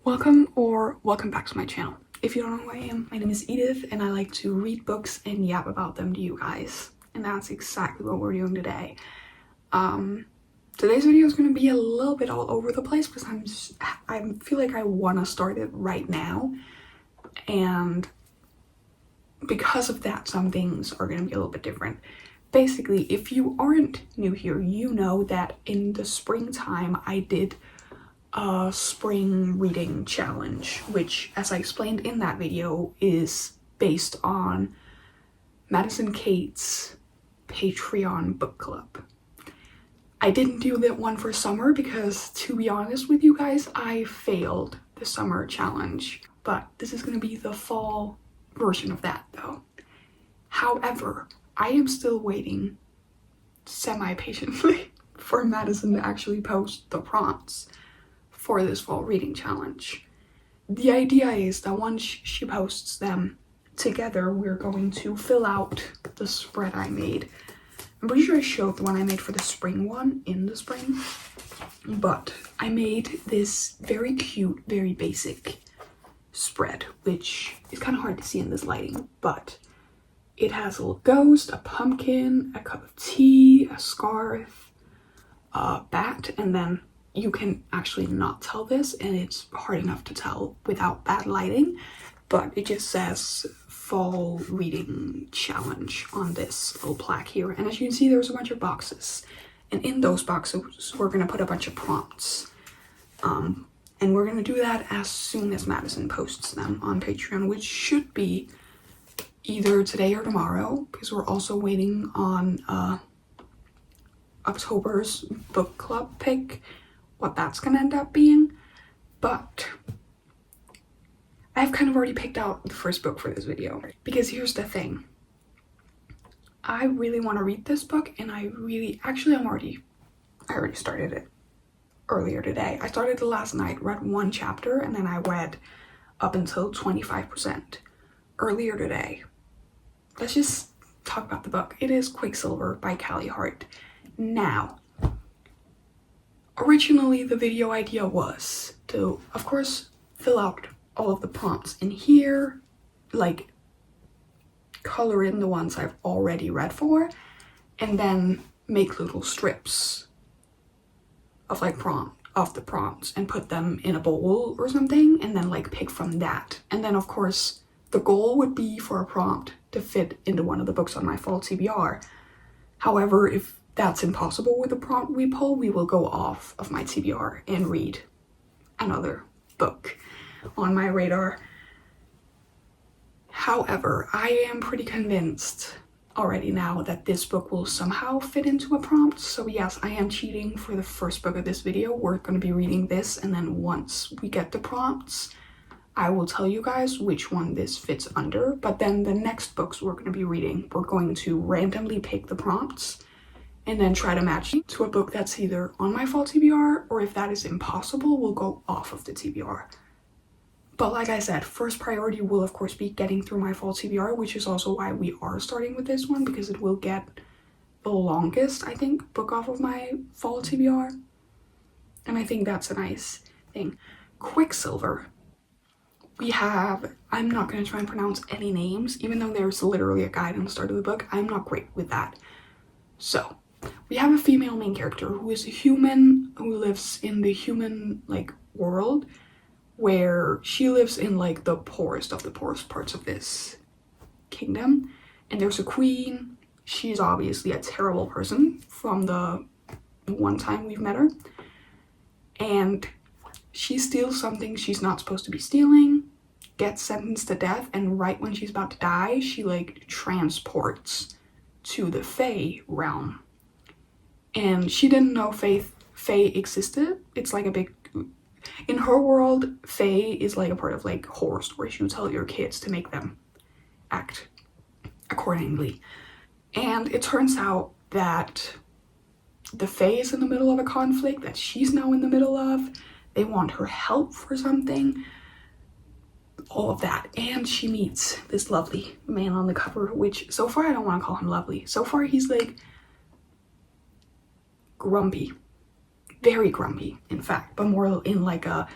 Welcome back to my channel. If you don't know who I am, my name is Edith and I like to read books and yap about them to you guys. And that's exactly what we're doing today. Today's video is going to be a little bit all over the place because I feel like I want to start it right now. And because of that, some things are going to be a little bit different. Basically, if you aren't new here, you know that in the springtime I did a spring reading challenge, which, as I explained in that video, is based on Madison Kate's Patreon book club. I didn't do that one for summer because, to be honest with you guys, I failed the summer challenge, but this is going to be the fall version of that though. However, I am still waiting semi-patiently for Madison to actually post the prompts for this fall reading challenge. The idea is that once she posts them together, we're going to fill out the spread I made. I'm pretty sure I showed the one I made for the spring one in the spring, but I made this very cute, very basic spread, which is kind of hard to see in this lighting, but it has a little ghost, a pumpkin, a cup of tea, a scarf, a bat, and then you can actually not tell this, and it's hard enough to tell without bad lighting, but it just says fall reading challenge on this little plaque here. And as you can see, there's a bunch of boxes, and in those boxes we're going to put a bunch of prompts, and we're going to do that as soon as Madison posts them on Patreon, which should be either today or tomorrow, because we're also waiting on October's book club pick, what that's gonna end up being. But I've kind of already picked out the first book for this video, because here's the thing. I really want to read this book, and I already started it earlier today. I started it last night, read one chapter, and then I read up until 25% earlier today. Let's just talk about the book. It is Quicksilver by Callie Hart. Now, originally the video idea was to, of course, fill out all of the prompts in here, like color in the ones I've already read for, and then make little strips of the prompts and put them in a bowl or something, and then like pick from that. And then of course the goal would be for a prompt to fit into one of the books on my fall TBR. However, if that's impossible with the prompt we pull, we will go off of my TBR and read another book on my radar. However, I am pretty convinced already now that this book will somehow fit into a prompt. So yes, I am cheating for the first book of this video. We're going to be reading this, and then once we get the prompts, I will tell you guys which one this fits under. But then the next books we're going to be reading, we're going to randomly pick the prompts and then try to match it to a book that's either on my fall TBR, or if that is impossible, we'll go off of the TBR. But like I said, first priority will of course be getting through my fall TBR, which is also why we are starting with this one, because it will get the longest, I think, book off of my fall TBR. And I think that's a nice thing. Quicksilver. We have, I'm not going to try and pronounce any names, even though there's literally a guide on the start of the book. I'm not great with that. So, we have a female main character who is a human who lives in the human like world, where she lives in like the poorest of the poorest parts of this kingdom, and there's a queen. She's obviously a terrible person from the one time we've met her, and she steals something she's not supposed to be stealing, gets sentenced to death, and right when she's about to die, she like transports to the Fae realm. And she didn't know Fae existed. It's like a big, in her world, Fae is like a part of like horror stories you tell your kids to make them act accordingly. And it turns out that the Fae is in the middle of a conflict that she's now in the middle of. They want her help for something, all of that. And she meets this lovely man on the cover, which so far I don't want to call him lovely. So far he's like grumpy, very grumpy in fact, but more in like a,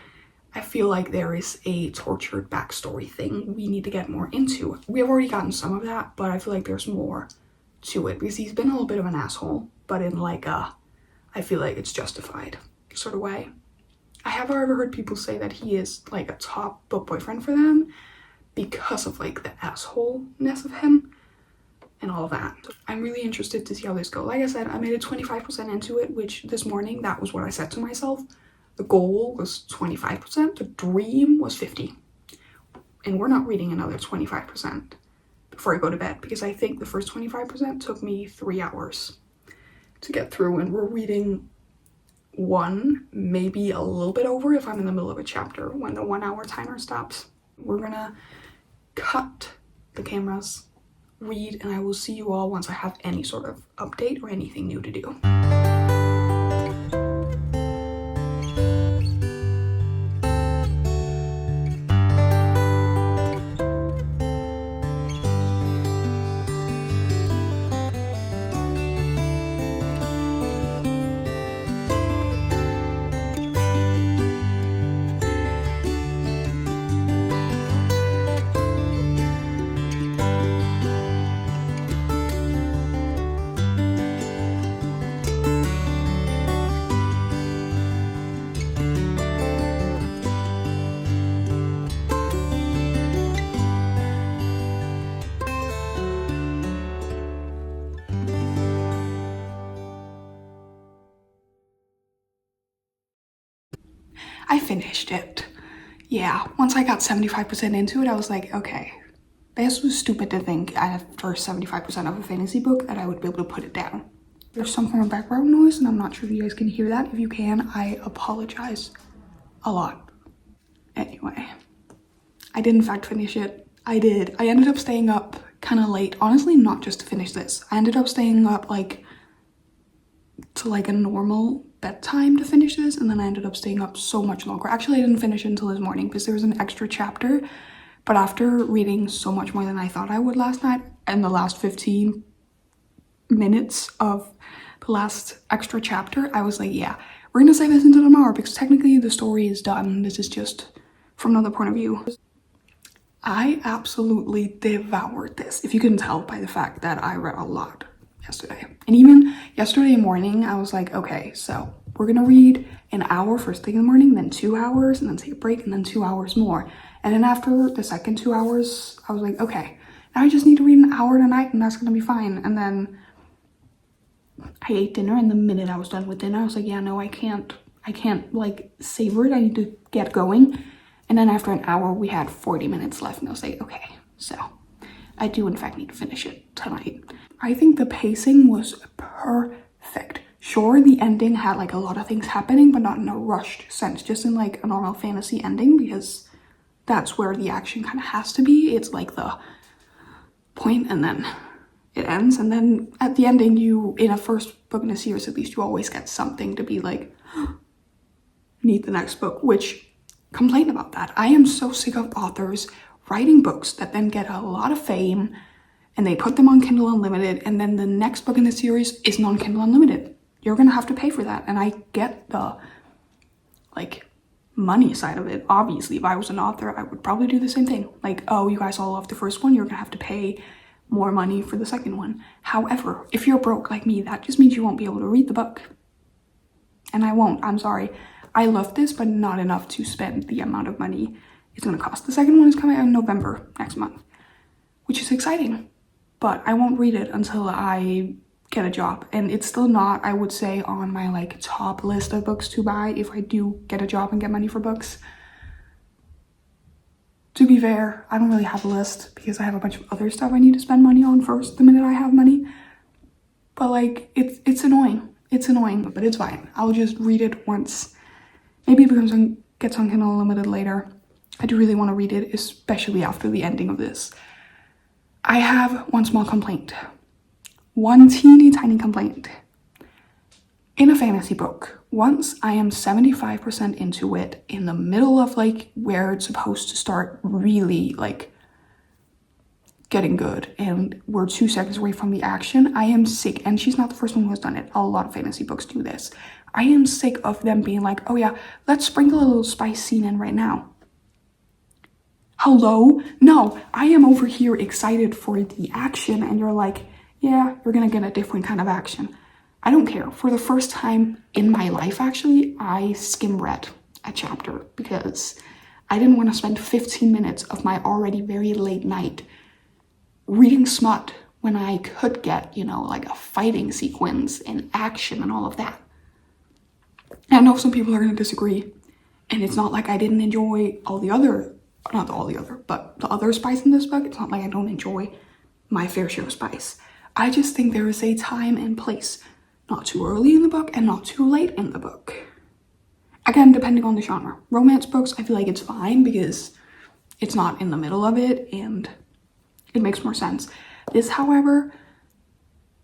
I feel like there is a tortured backstory thing we need to get more into. We have already gotten some of that, but I feel like there's more to it because he's been a little bit of an asshole, but in like I feel like it's justified sort of way. I have ever heard people say that he is like a top book boyfriend for them because of like the assholeness of him and all of that. So I'm really interested to see how this goes. Like I said, I made it 25% into it, which this morning, that was what I said to myself. The goal was 25%, the dream was 50. And we're not reading another 25% before I go to bed because I think the first 25% took me 3 hours to get through, and we're reading one, maybe a little bit over if I'm in the middle of a chapter when the 1 hour timer stops. We're gonna cut the cameras, read, and I will see you all once I have any sort of update or anything new to do. I finished it. Yeah, once I got 75% into it, I was like, okay, this was stupid to think after 75% of a fantasy book that I would be able to put it down. There's some kind of background noise, and I'm not sure if you guys can hear that. If you can, I apologize a lot. Anyway, I did in fact finish it. I did. I ended up staying up kind of late. Honestly, not just to finish this. I ended up staying up like to like a normal bedtime to finish this, and then I ended up staying up so much longer. Actually, I didn't finish it until this morning because there was an extra chapter, but after reading so much more than I thought I would last night, and the last 15 minutes of the last extra chapter, I was like, yeah, we're gonna save this until tomorrow because technically the story is done. This is just from another point of view. I absolutely devoured this, if you can tell by the fact that I read a lot yesterday. And even yesterday morning, I was like, okay, so we're gonna read an hour first thing in the morning, then 2 hours, and then take a break, and then 2 hours more. And then after the second 2 hours, I was like, okay, now I just need to read an hour tonight, and that's gonna be fine. And then I ate dinner, and the minute I was done with dinner, I was like, yeah, no, I can't like savor it. I need to get going. And then after an hour, we had 40 minutes left, and I was like, okay, so I do in fact need to finish it tonight. I think the pacing was perfect. Sure, the ending had like a lot of things happening, but not in a rushed sense, just in like a normal fantasy ending, because that's where the action kind of has to be. It's like the point and then it ends. And then at the ending, you, in a first book in a series, at least you always get something to be like, need the next book, which complain about that. I am so sick of authors writing books that then get a lot of fame and they put them on Kindle Unlimited, and then the next book in the series isn't on Kindle Unlimited. You're gonna have to pay for that. And I get the like money side of it. Obviously, if I was an author, I would probably do the same thing. Like, oh, you guys all love the first one, you're gonna have to pay more money for the second one. However, if you're broke like me, that just means you won't be able to read the book. And I won't, I'm sorry. I love this, but not enough to spend the amount of money it's gonna cost. The second one is coming out in November next month, which is exciting. But I won't read it until I get a job. And it's still not, I would say, on my like top list of books to buy if I do get a job and get money for books. To be fair, I don't really have a list because I have a bunch of other stuff I need to spend money on first the minute I have money. But like, it's annoying. It's annoying, but it's fine. I'll just read it once. Maybe it gets on Kindle Unlimited later. I do really want to read it, especially after the ending of this. I have one small complaint. One teeny tiny complaint. In a fantasy book, once I am 75% into it, in the middle of like where it's supposed to start really like getting good, and we're 2 seconds away from the action, I am sick. And she's not the first one who has done it. A lot of fantasy books do this. I am sick of them being like, oh yeah, let's sprinkle a little spice scene in right now. Hello? No, I am over here excited for the action and you're like, yeah, you're gonna get a different kind of action. I don't care. For the first time in my life, actually, I skim read a chapter because I didn't want to spend 15 minutes of my already very late night reading smut when I could get, you know, like a fighting sequence and action and all of that. I know some people are going to disagree, and it's not like I didn't enjoy all the other, not all the other, but the other spice in this book. It's not like I don't enjoy my fair share of spice. I just think there is a time and place, not too early in the book and not too late in the book. Again, depending on the genre. Romance books, I feel like it's fine because it's not in the middle of it and it makes more sense. This, however,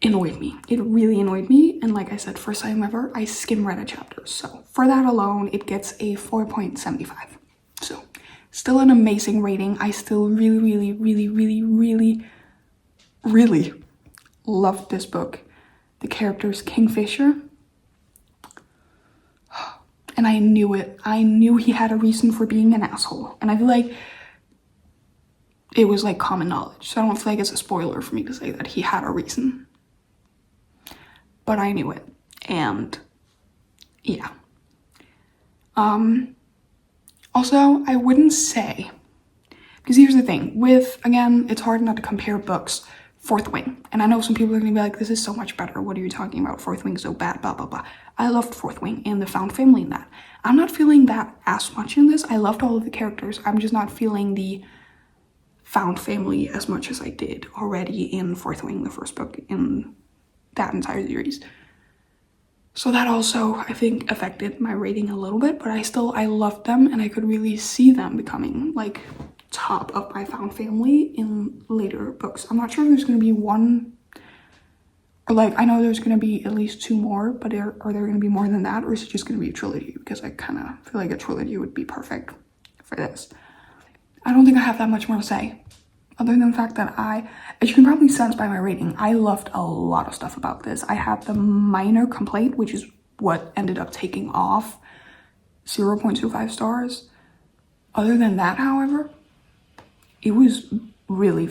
annoyed me. It really annoyed me. And like I said, first time ever, I skim read a chapter. So for that alone, it gets a 4.75. So still an amazing rating. I still really loved this book. The character's Kingfisher. And I knew it. I knew he had a reason for being an asshole. And I feel like it was like common knowledge. So I don't feel like it's a spoiler for me to say that he had a reason. But I knew it. And yeah. Also, I wouldn't say, because here's the thing, with, again, it's hard not to compare books. Fourth Wing. And I know some people are going to be like, this is so much better. What are you talking about? Fourth Wing is so bad, blah, blah, blah. I loved Fourth Wing and the found family in that. I'm not feeling that as much in this. I loved all of the characters. I'm just not feeling the found family as much as I did already in Fourth Wing, the first book in that entire series. So that also, I think, affected my rating a little bit, but I loved them and I could really see them becoming like top of my found family in later books. I'm not sure if there's going to be one, or like, I know there's going to be at least 2 more, but are there going to be more than that, or is it just going to be a trilogy? Because I kind of feel like a trilogy would be perfect for this. I don't think I have that much more to say, other than the fact that as you can probably sense by my rating, I loved a lot of stuff about this. I had the minor complaint, which is what ended up taking off 0.25 stars. Other than that, however, it was really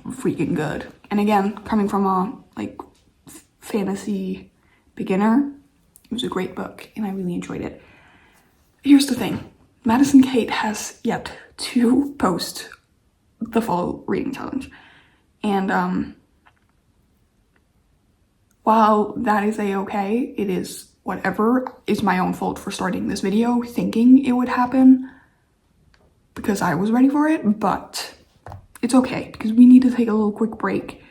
freaking good. And again, coming from a like fantasy beginner, it was a great book and I really enjoyed it. Here's the thing, Madison Kate has yet to post the fall reading challenge. And while that is a-okay, it is whatever, is my own fault for starting this video thinking it would happen because I was ready for it, but it's okay because we need to take a little quick break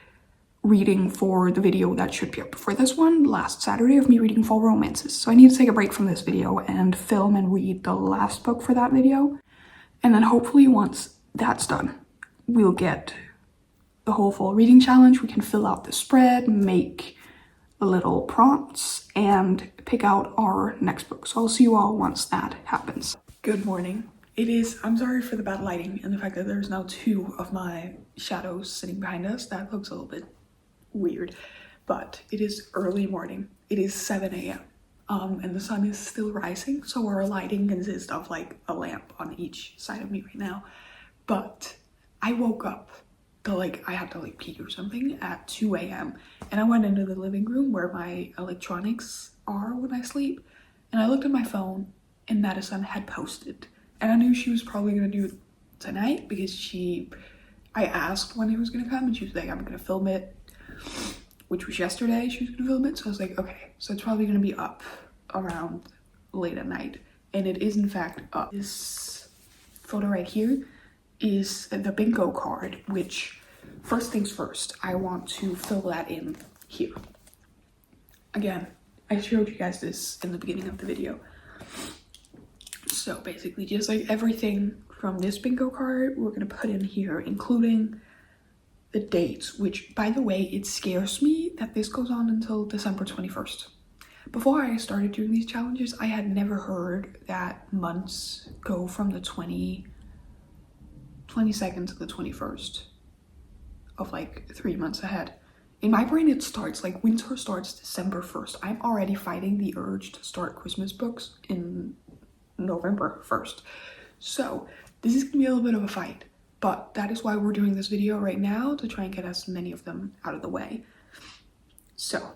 reading for the video that should be up for this one last Saturday of me reading fall romances. So I need to take a break from this video and film and read the last book for that video. And then hopefully once that's done, we'll get the whole fall reading challenge. We can fill out the spread, make the little prompts, and pick out our next book. So I'll see you all once that happens. Good morning. It is, I'm sorry for the bad lighting and the fact that there's now 2 of my shadows sitting behind us. That looks a little bit weird, but it is early morning. It is 7 a.m. And the sun is still rising. So our lighting consists of like a lamp on each side of me right now. But I woke up I had to like pee or something at 2 a.m. and I went into the living room where my electronics are when I sleep. And I looked at my phone and Madison had posted. And I knew she was probably gonna do it tonight because I asked when he was gonna come and she was like, I'm gonna film it, which was yesterday she was gonna film it. So I was like, okay, so it's probably gonna be up around late at night. And it is in fact up. This photo right here is the bingo card, which first things first, I want to fill that in here. Again, I showed you guys this in the beginning of the video. So basically just like everything from this bingo card, we're gonna put in here, including the dates, which by the way, it scares me that this goes on until December 21st. Before I started doing these challenges, I had never heard that months go from the 22nd to the 21st of like 3 months ahead. in my brain it starts like winter starts December 1st. I'm already fighting the urge to start Christmas books in November 1st. So this is gonna be a little bit of a fight, but that is why we're doing this video right now, to try and get as many of them out of the way. So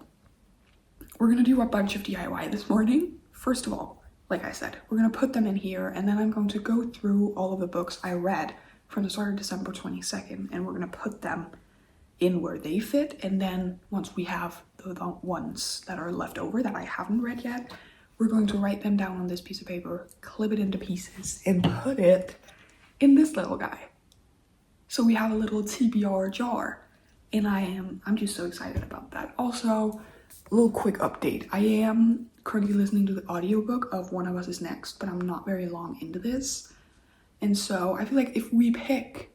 we're gonna do a bunch of DIY this morning. First of all, like I said, we're gonna put them in here, and then I'm going to go through all of the books I read from the start of December 22nd, and we're gonna put them in where they fit. And then once we have the ones that are left over that I haven't read yet, we're going to write them down on this piece of paper, clip it into pieces, and put it in this little guy. So we have a little TBR jar, and I'm just so excited about that. Also, a little quick update. I am currently listening to the audiobook of One of Us Is Next, but I'm not very long into this. And so I feel like if we pick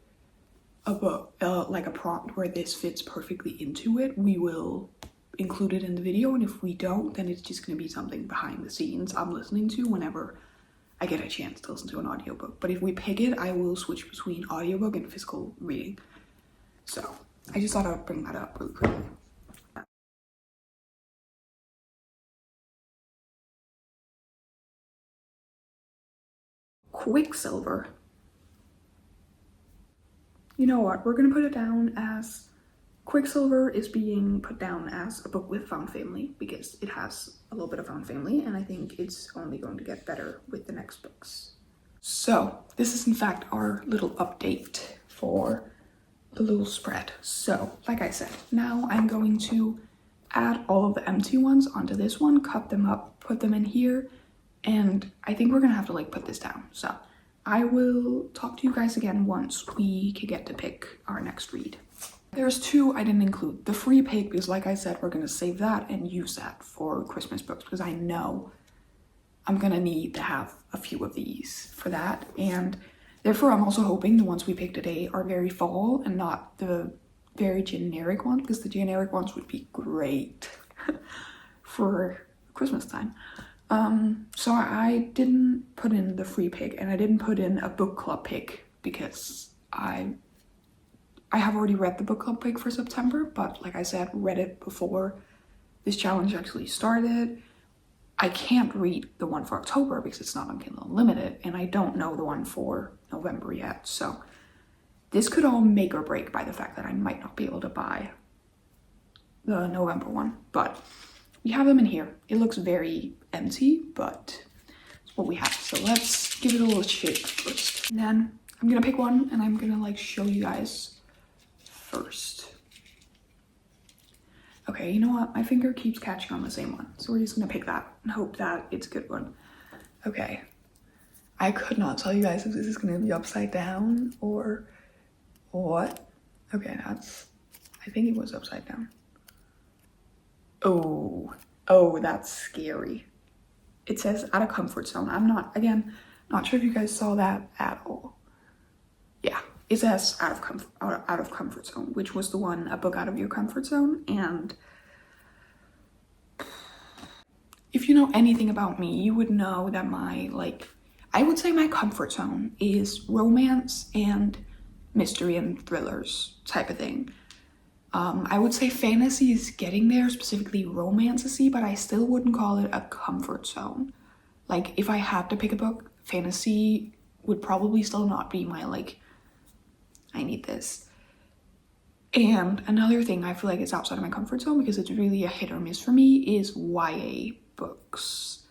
a book, like a prompt where this fits perfectly into it, we will include it in the video. And if we don't, then it's just gonna be something behind the scenes I'm listening to whenever I get a chance to listen to an audiobook. But if we pick it, I will switch between audiobook and physical reading. So I just thought I'd bring that up really quickly. Quicksilver. You know what, we're gonna put it down as Quicksilver is being put down as a book with found family, because it has a little bit of found family, and I think it's only going to get better with the next books. So this is in fact our little update for the little spread. So like I said, now I'm going to add all of the empty ones onto this one, cut them up, put them in here, and I think we're gonna have to like put this down. So I will talk to you guys again once we can get to pick our next read. There's two I didn't include. The free pick, because like I said, we're gonna save that and use that for Christmas books, because I know I'm gonna need to have a few of these for that. And therefore I'm also hoping the ones we pick today are very fall and not the very generic ones, because the generic ones would be great for Christmas time. So I didn't put in the free pick, and I didn't put in a book club pick because I have already read the book club pick for September, but like I said, read it before this challenge actually started. I can't read the one for October because it's not on Kindle Unlimited, and I don't know the one for November yet. So this could all make or break by the fact that I might not be able to buy the November one, but we have them in here. It looks very empty, but it's what we have. So let's give it a little shake first. And then I'm gonna pick one, and I'm gonna like show you guys first. Okay, you know what? My finger keeps catching on the same one. So we're just gonna pick that and hope that it's a good one. Okay. I could not tell you guys if this is gonna be upside down or what. Okay, I think it was upside down. Oh, that's scary. It says out of comfort zone. I'm not sure if you guys saw that at all. Yeah, it says out of comfort zone, which was the one, a book out of your comfort zone. And if you know anything about me, you would know that I would say my comfort zone is romance and mystery and thrillers type of thing. I would say fantasy is getting there, specifically romantasy, but I still wouldn't call it a comfort zone. Like, if I had to pick a book, fantasy would probably still not be my, I need this. And another thing I feel like is outside of my comfort zone, because it's really a hit or miss for me, is YA books.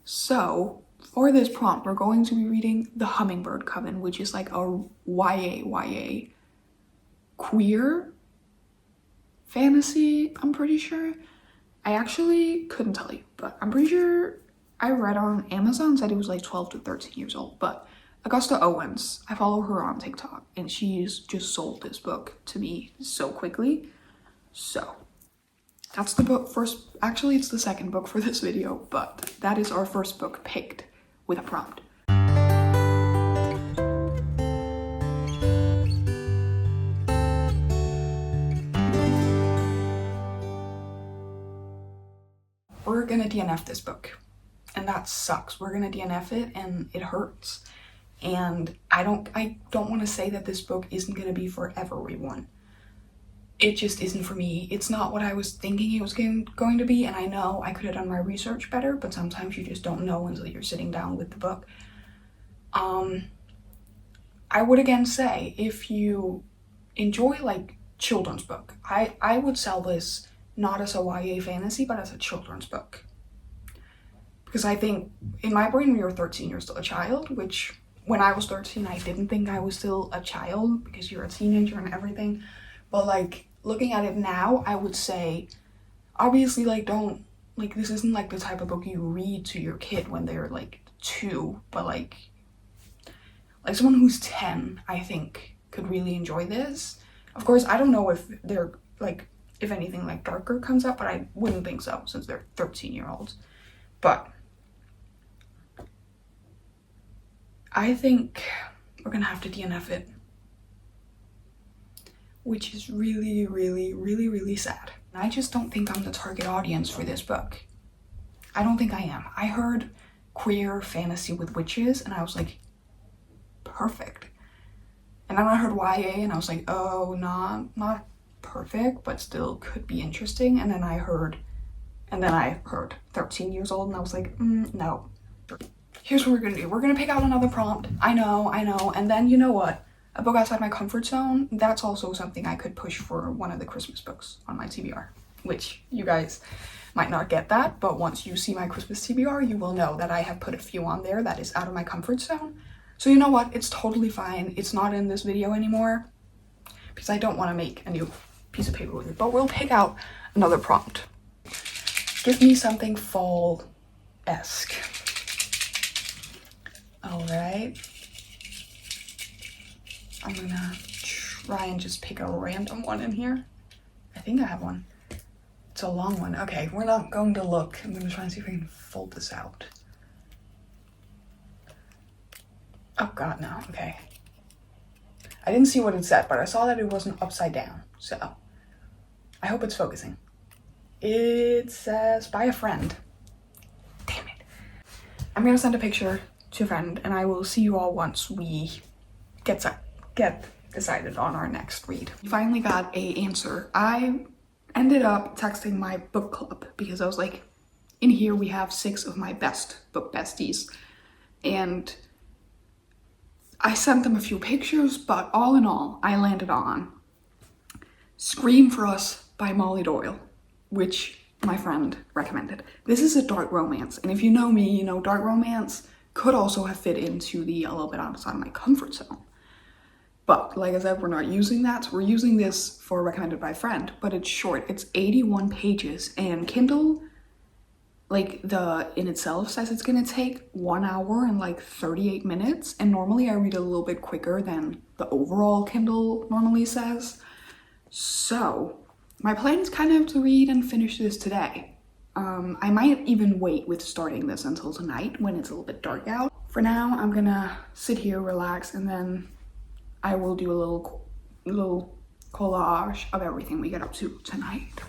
So, for this prompt, we're going to be reading The Hummingbird Coven, which is like a YA queer fantasy, I'm pretty sure. I actually couldn't tell you, but I'm pretty sure I read on Amazon, said it was like 12 to 13 years old. But Augusta Owens, I follow her on TikTok, and she's just sold this book to me so quickly. So that's the book first. Actually, it's the second book for this video, but that is our first book picked with a prompt. We're gonna DNF this book, and that sucks. We're gonna DNF it, and it hurts. And I don't want to say that this book isn't gonna be for everyone. it just isn't for me. It's not what I was thinking it was going to be, and I know I could have done my research better, but sometimes you just don't know until you're sitting down with the book. I would again say, if you enjoy like children's book, I would sell this not as a YA fantasy, but as a children's book. Because I think in my brain, when you're 13, you're still a child, which when I was 13, I didn't think I was still a child because you're a teenager and everything. But like looking at it now, I would say, obviously, like don't, like this isn't like the type of book you read to your kid when they're like 2, but like someone who's 10, I think could really enjoy this. Of course, I don't know if they're like, if anything like darker comes up, but I wouldn't think so since they're 13-year-olds. But I think we're gonna have to DNF it, which is really, really, really, really sad. I just don't think I'm the target audience for this book. I don't think I am. I heard queer fantasy with witches and I was like, perfect. And then I heard YA and I was like, oh, not perfect, but still could be interesting. And then I heard 13 years old and I was like, no. Here's what we're gonna do. We're gonna pick out another prompt. I know. And then you know what? A book outside my comfort zone, that's also something I could push for one of the Christmas books on my TBR, which you guys might not get that, but once you see my Christmas TBR, you will know that I have put a few on there that is out of my comfort zone. So you know what? It's totally fine. It's not in this video anymore because I don't want to make a new piece of paper with it, but we'll pick out another prompt. Give me something fall-esque. All right. I'm gonna try and just pick a random one in here. I think I have one. It's a long one. Okay, we're not going to look. I'm gonna try and see if I can fold this out. Oh god, no. Okay. I didn't see what it said, but I saw that it wasn't upside down. So, I hope it's focusing. It says, by a friend. Damn it. I'm gonna send a picture to a friend, and I will see you all once we get decided on our next read. We finally got a answer. I ended up texting my book club because I was like, in here we have 6 of my best book besties, and I sent them a few pictures, but all in all, I landed on Scream for Us by Molly Doyle, which my friend recommended. This is a dark romance, and if you know me, you know dark romance could also have fit into the a little bit outside of my comfort zone. But like I said, we're not using that. We're using this for recommended by a friend, but it's short. It's 81 pages, and Kindle, like in itself says it's gonna take 1 hour and like 38 minutes. And normally I read a little bit quicker than the overall Kindle normally says. So my plan is kind of to read and finish this today. I might even wait with starting this until tonight when it's a little bit dark out. For now, I'm gonna sit here, relax, and then I will do a little collage of everything we get up to tonight.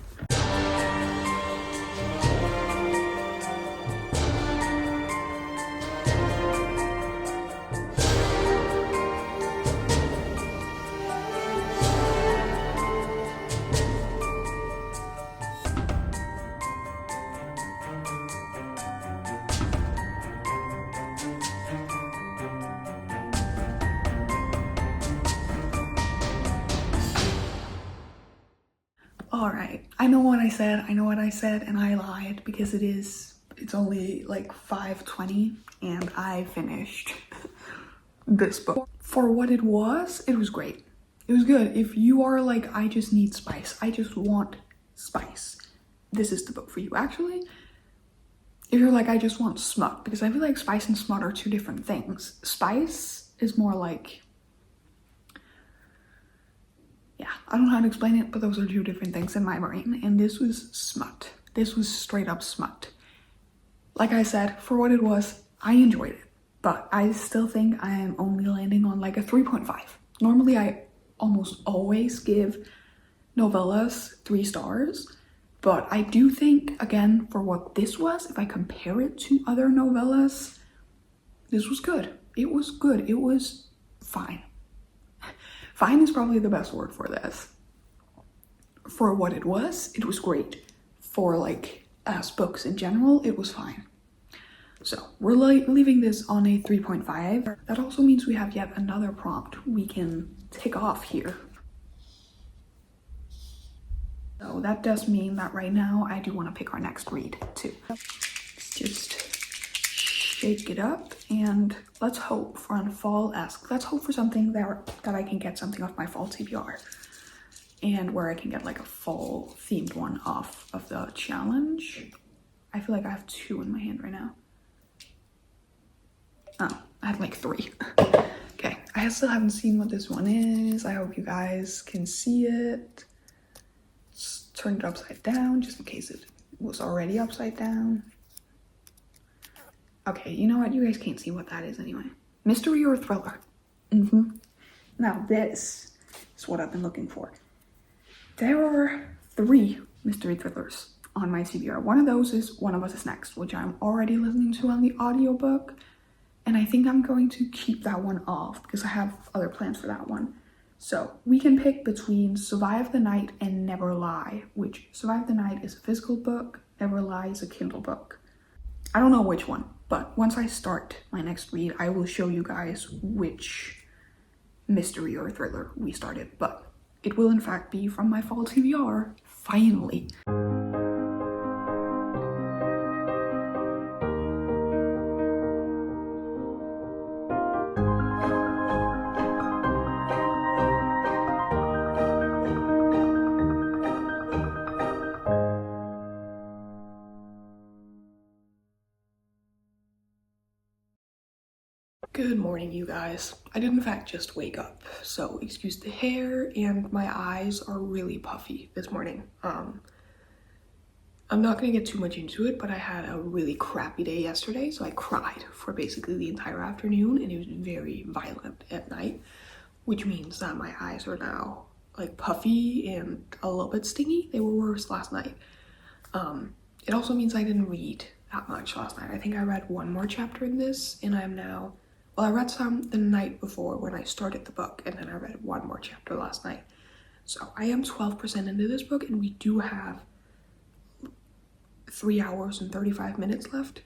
All right, I know what I said, and I lied because it's only like 5:20 and I finished this book. For what it was great. It was good. If you are like, I just need spice, I just want spice, this is the book for you. Actually, if you're like, I just want smut, because I feel like spice and smut are 2 different things. Spice is more like, yeah, I don't know how to explain it, but those are 2 different things in my brain. And this was smut. This was straight up smut. Like I said, for what it was, I enjoyed it. But I still think I am only landing on like a 3.5. Normally, I almost always give novellas 3 stars. But I do think, again, for what this was, if I compare it to other novellas, this was good. It was good. It was fine. Fine is probably the best word for this. For what it was great. For like as books in general, it was fine. So we're leaving this on a 3.5. That also means we have yet another prompt we can tick off here. So that does mean that right now I do want to pick our next read too. Let's just shake it up and let's hope for a fall-esque. Let's hope for something that I can get something off my fall TBR. And where I can get like a fall themed one off of the challenge. I feel like I have 2 in my hand right now. Oh, I had like 3. Okay, I still haven't seen what this one is. I hope you guys can see it. Let's turn it upside down just in case it was already upside down. Okay, you know what? You guys can't see what that is anyway. Mystery or thriller? Now this is what I've been looking for. There are 3 mystery thrillers on my CBR. One of those is One of Us Is Next, which I'm already listening to on the audiobook. And I think I'm going to keep that one off because I have other plans for that one. So we can pick between Survive the Night and Never Lie, which Survive the Night is a physical book, Never Lie is a Kindle book. I don't know which one, but once I start my next read, I will show you guys which mystery or thriller we started. But it will in fact be from my fall TBR, finally. Good morning, you guys. I did in fact just wake up, so excuse the hair, and my eyes are really puffy this morning. I'm not gonna get too much into it, but I had a really crappy day yesterday, so I cried for basically the entire afternoon, and it was very violent at night, which means that my eyes are now like puffy and a little bit stingy. They were worse last night. It also means I didn't read that much last night. I think I read 1 more chapter in this, and I'm now, well, I read some the night before when I started the book, and then I read 1 more chapter last night. So I am 12% into this book, and we do have 3 hours and 35 minutes left.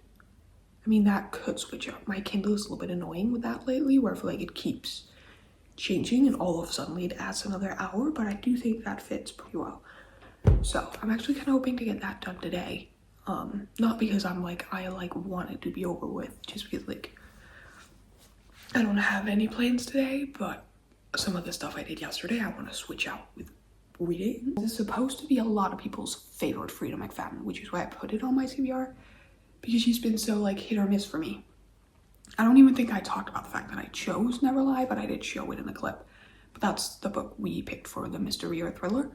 I mean, that could switch up. My Kindle is a little bit annoying with that lately, where I feel like it keeps changing, and all of a sudden it adds another hour, but I do think that fits pretty well. So I'm actually kind of hoping to get that done today. Not because I want it to be over with, just because like I don't have any plans today, but some of the stuff I did yesterday I want to switch out with reading. This is supposed to be a lot of people's favorite Frida McFadden, which is why I put it on my CBR, because she's been so like hit or miss for me. I don't even think I talked about the fact that I chose Never Lie, but I did show it in the clip. But that's the book we picked for the mystery or thriller.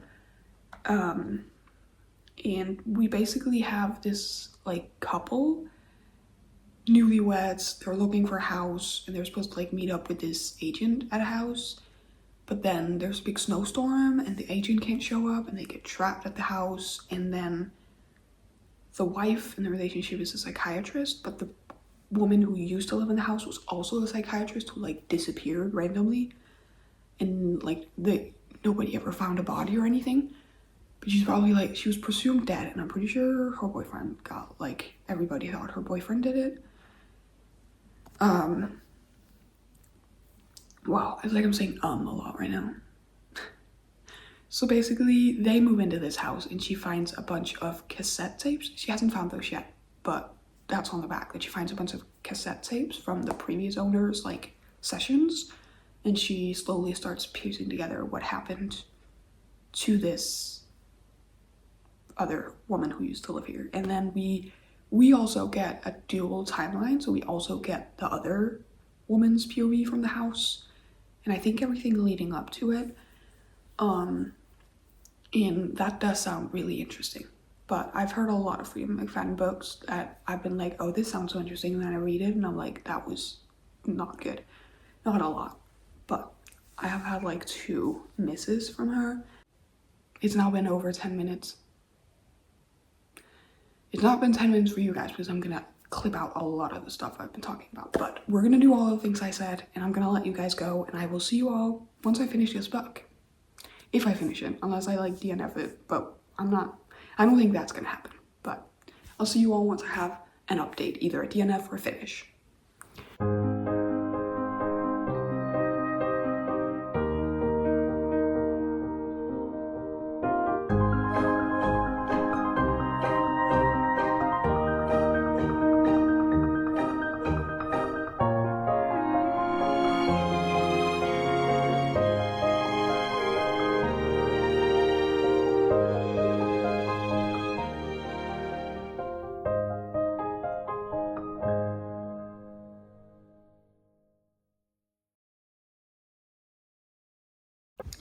And we basically have this like couple, newlyweds. They're looking for a house, and they're supposed to like meet up with this agent at a house, but then there's a big snowstorm and the agent can't show up, and they get trapped at the house. And then the wife in the relationship is a psychiatrist, but the woman who used to live in the house was also a psychiatrist who like disappeared randomly, and like nobody ever found a body or anything. But she's probably like, she was presumed dead, and I'm pretty sure her boyfriend got, like, everybody thought her boyfriend did it. Wow, it's like I'm saying a lot right now. So basically, they move into this house, and she finds a bunch of cassette tapes. She hasn't found those yet, but that's on the back, that she finds a bunch of cassette tapes from the previous owner's, like, sessions, and she slowly starts piecing together what happened to this other woman who used to live here. And then we also get a dual timeline, so we also get the other woman's POV from the house, and I think everything leading up to it. And that does sound really interesting. But I've heard a lot of Frida McFadden books that I've been like, oh, this sounds so interesting, and then I read it and I'm like, that was not good. Not a lot, but I have had like 2 misses from her. It's now been over 10 minutes. It's not been 10 minutes for you guys because I'm gonna clip out a lot of the stuff I've been talking about, but we're gonna do all the things I said, and I'm gonna let you guys go, and I will see you all once I finish this book. if I finish it, unless I like DNF it, but I don't think that's gonna happen. But I'll see you all once I have an update, either a DNF or a finish.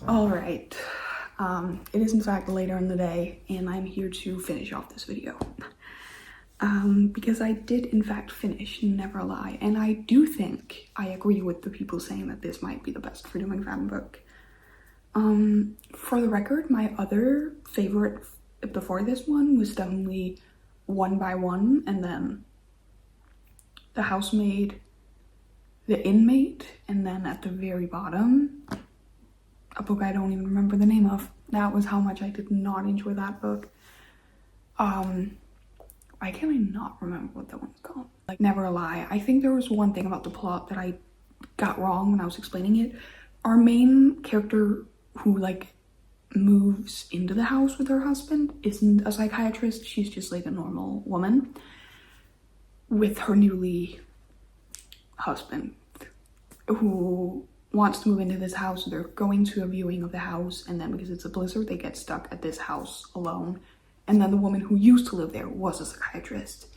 All right, it is in fact later in the day and I'm here to finish off this video. Because I did in fact finish Never Lie, and I do think I agree with the people saying that this might be the best Freedom McFadden book. For the record, my other favorite before this one was definitely One by One, and then The Housemaid, The Inmate, and then at the very bottom, a book I don't even remember the name of. That was how much I did not enjoy that book. Why can I not remember what that one's called? Like Never Lie. I think there was one thing about the plot that I got wrong when I was explaining it. Our main character who like moves into the house with her husband isn't a psychiatrist. She's just like a normal woman with her newly husband who wants to move into this house. They're going to a viewing of the house, and then because it's a blizzard, they get stuck at this house alone. And then the woman who used to live there was a psychiatrist,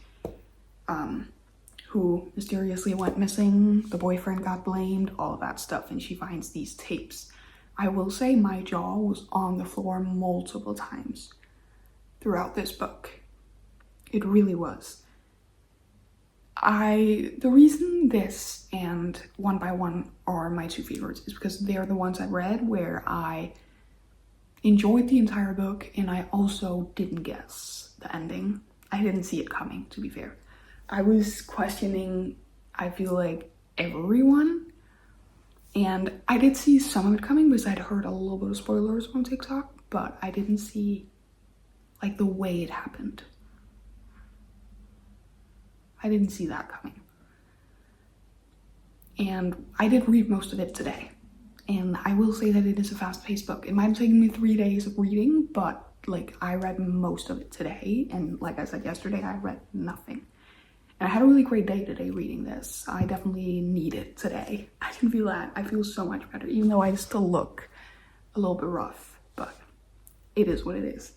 who mysteriously went missing. The boyfriend got blamed, all of that stuff, and she finds these tapes. I will say my jaw was on the floor multiple times throughout this book. It really was. The reason this and One by One are my two favorites is because they're the ones I read where I enjoyed the entire book and I also didn't guess the ending. I didn't see it coming, to be fair. I was questioning, I feel like, everyone, and I did see some of it coming because I'd heard a little bit of spoilers on TikTok, but I didn't see like the way it happened. I didn't see that coming. And I did read most of it today. And I will say that it is a fast-paced book. It might have taken me 3 days of reading, but like I read most of it today. And like I said yesterday, I read nothing. And I had a really great day today reading this. I definitely need it today. I can feel that. I feel so much better, even though I still look a little bit rough, but it is what it is.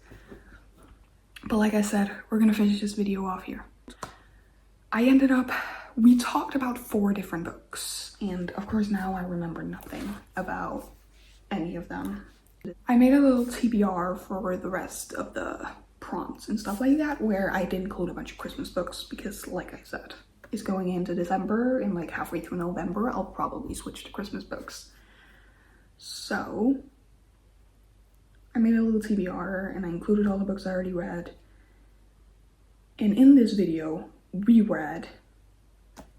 But like I said, we're gonna finish this video off here. We talked about 4 different books, and of course now I remember nothing about any of them. I made a little TBR for the rest of the prompts and stuff like that, where I did include a bunch of Christmas books because, like I said, it's going into December, and like halfway through November, I'll probably switch to Christmas books. So I made a little TBR and I included all the books I already read. And in this video, we read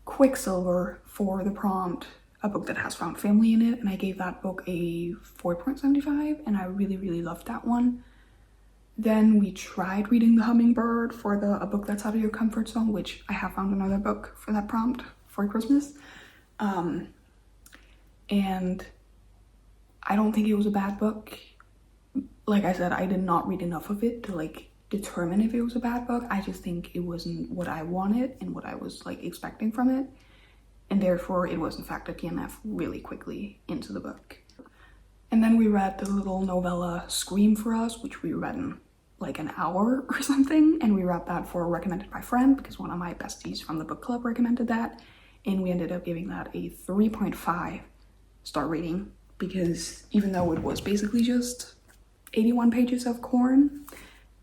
Quicksilver for the prompt, a book that has found family in it, and I gave that book a 4.75, and I really, really loved that one. Then we tried reading The Hummingbird for a book that's out of your comfort zone, which I have found another book for that prompt for Christmas. And I don't think it was a bad book. Like I said, I did not read enough of it to like determine if it was a bad book. I just think it wasn't what I wanted and what I was like expecting from it, and therefore it was in fact a DNF really quickly into the book. And then we read the little novella Scream for Us, which we read in like an hour or something, and we read that for recommended by friend because one of my besties from the book club recommended that, and we ended up giving that a 3.5 star rating because even though it was basically just 81 pages of corn,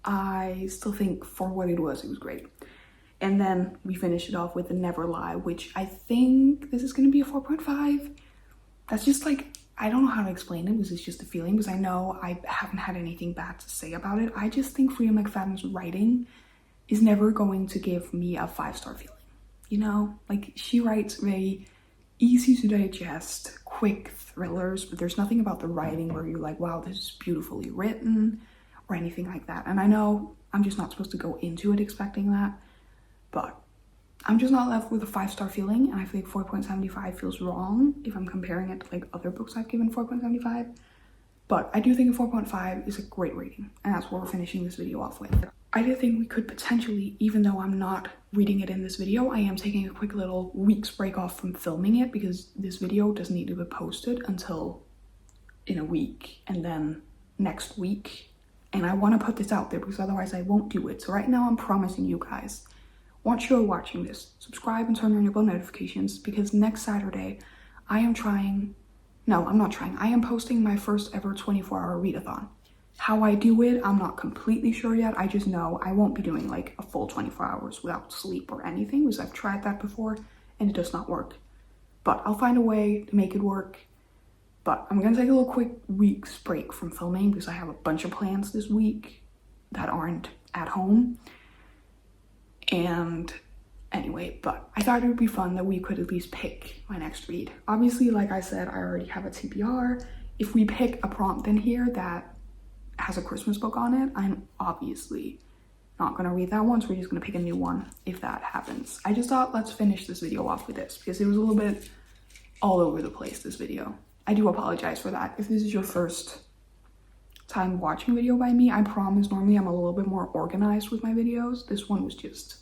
I still think for what it was great. And then we finished it off with The Never Lie, which I think this is going to be a 4.5. That's just like, I don't know how to explain it because it's just a feeling, because I know I haven't had anything bad to say about it. I just think Freedom McFadden's writing is never going to give me a 5-star feeling. You know, like she writes very easy to digest, quick thrillers, but there's nothing about the writing where you're like, wow, this is beautifully written or anything like that. And I know I'm just not supposed to go into it expecting that, but I'm just not left with a 5-star feeling, and I feel like 4.75 feels wrong if I'm comparing it to like other books I've given 4.75. But I do think a 4.5 is a great rating, and that's what we're finishing this video off with. I do think we could potentially, even though I'm not reading it in this video, I am taking a quick little week's break off from filming it because this video doesn't need to be posted until in a week and then next week. And I want to put this out there because otherwise I won't do it. So right now I'm promising you guys, once you're watching this, subscribe and turn on your bell notifications because next Saturday I am posting my first ever 24-hour readathon. How I do it, I'm not completely sure yet. I just know I won't be doing like a full 24 hours without sleep or anything because I've tried that before and it does not work. But I'll find a way to make it work. But I'm gonna take a little quick week's break from filming because I have a bunch of plans this week that aren't at home. And anyway, but I thought it would be fun that we could at least pick my next read. Obviously, like I said, I already have a TBR. If we pick a prompt in here that has a Christmas book on it, I'm obviously not gonna read that one, so we're just gonna pick a new one if that happens. I just thought let's finish this video off with this because it was a little bit all over the place, this video. I do apologize for that. If this is your first time watching a video by me, I promise normally I'm a little bit more organized with my videos. This one was just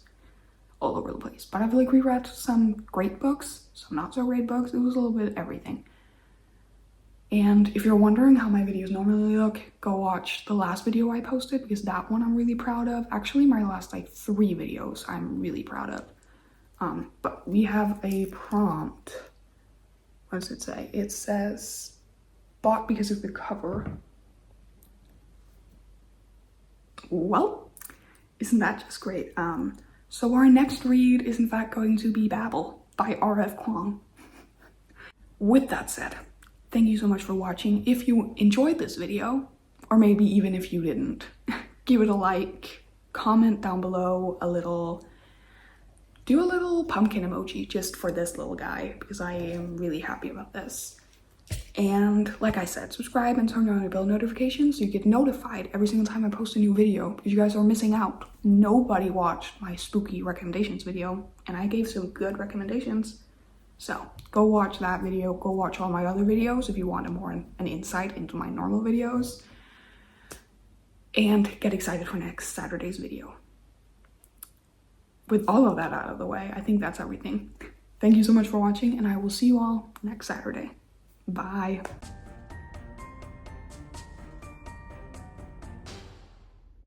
all over the place. But I feel like we read some great books, some not so great books. It was a little bit of everything. And if you're wondering how my videos normally look, go watch the last video I posted because that one I'm really proud of. Actually, my last like 3 videos I'm really proud of. But we have a prompt. What does it say? It says, bought because of the cover. Well, isn't that just great? So our next read is in fact going to be Babel by R.F. Kuang. With that said, thank you so much for watching. If you enjoyed this video, or maybe even if you didn't, give it a like, comment down below do a little pumpkin emoji just for this little guy because I am really happy about this. And like I said, subscribe and turn on your bell notifications so you get notified every single time I post a new video because you guys are missing out. Nobody watched my spooky recommendations video and I gave some good recommendations. So go watch that video, go watch all my other videos if you want an insight into my normal videos, and get excited for next Saturday's video. With all of that out of the way, I think that's everything. Thank you so much for watching and I will see you all next Saturday. Bye.